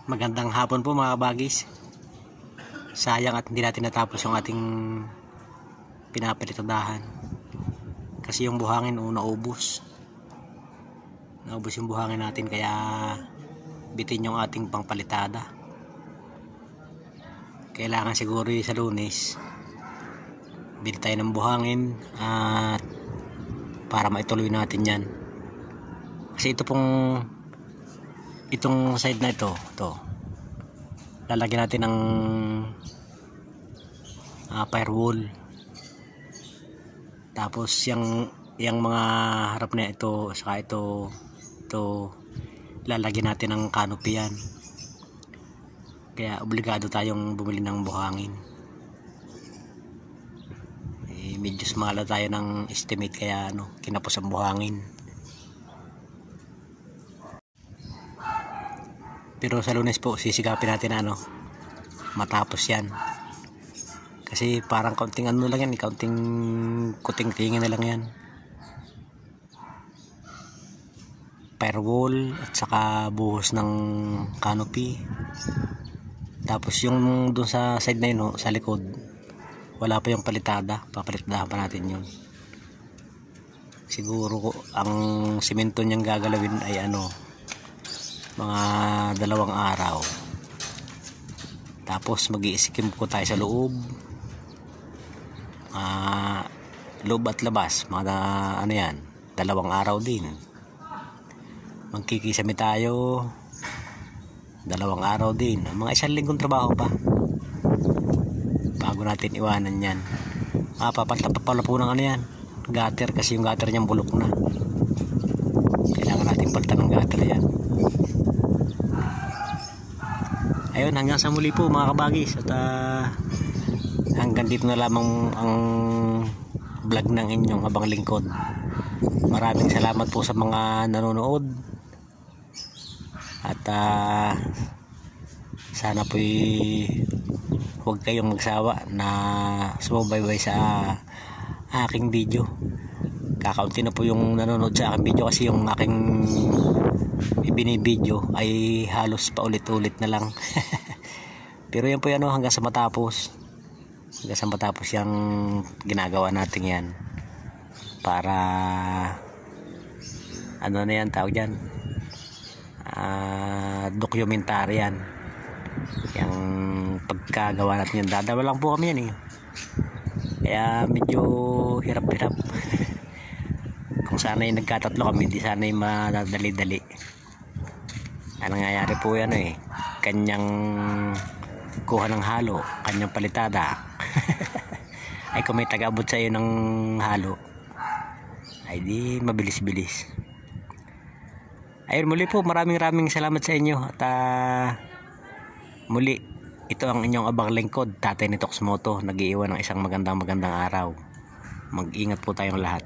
Magandang hapon po mga kabagis. Sayang at hindi natin natapos yung ating pinapalitadahan. Kasi yung buhangin naubos. Naubos yung buhangin natin kaya bitin yung ating pangpalitada. Kailangan siguro sa Lunes bili tayo ng buhangin at para maituloy natin yan. Kasi itong side na ito lalagyan natin ng firewall. Tapos yung mga harap na ito saka ito lalagyan natin ng canopy yan. Kaya obligado tayong bumili ng buhangin. Medyo sumala tayo ng estimate kaya kinapos ang buhangin. Pero sa Lunes po sisigapin natin matapos yan. Kasi parang kaunting lang yan, kaunting kuting-tingin na lang yan. Firewall at saka buhos ng canopy. Tapos yung doon sa side na yun, sa likod, wala pa yung palitada. Papalitadahan pa natin yun. Siguro ang simento niyang gagalawin ay mga 2 araw. Tapos mag-i-skim ko tayo sa loob. Loob at labas, mga 2 araw din. Magkikisami tayo 2 araw din. Mga 1 linggong trabaho pa bago natin iwanan yan. Papala po ng yan, gutter, kasi yung gutter niyang bulok na. Kailangan natin palitan ng gutter yan. Ayun, hanggang sa muli po mga kabagis. At hanggang dito na lamang ang vlog ng inyong abang lingkod. Maraming salamat po sa mga nanonood. At sana po'y huwag kayong magsawa na sumubaybay sa aking video. Kakaunti na po yung nanonood sa aking video kasi yung aking ibinibideo ay halos paulit-ulit na lang. Pero yan po hanggang sa matapos. Hanggang sa matapos yung ginagawa natin yan. Para na yan tawag dyan, dokumentary yan. Yung pagkagawa natin yan, dadawa lang po kami yan kaya medyo hirap-hirap. Kung sana'y nagkatatlo kami, di sana'y madadali-dali. Ang nangyayari po yan kanyang kuha ng halo, kanyang palitada. Ay kung may taga-abot sa iyo ng halo, ay di mabilis-bilis. Ayun, muli po maraming salamat sa inyo. At muli, ito ang inyong abang lingkod, Tatay ni Tox Moto, nag-iiwan ng isang magandang araw. Mag-ingat po tayong lahat.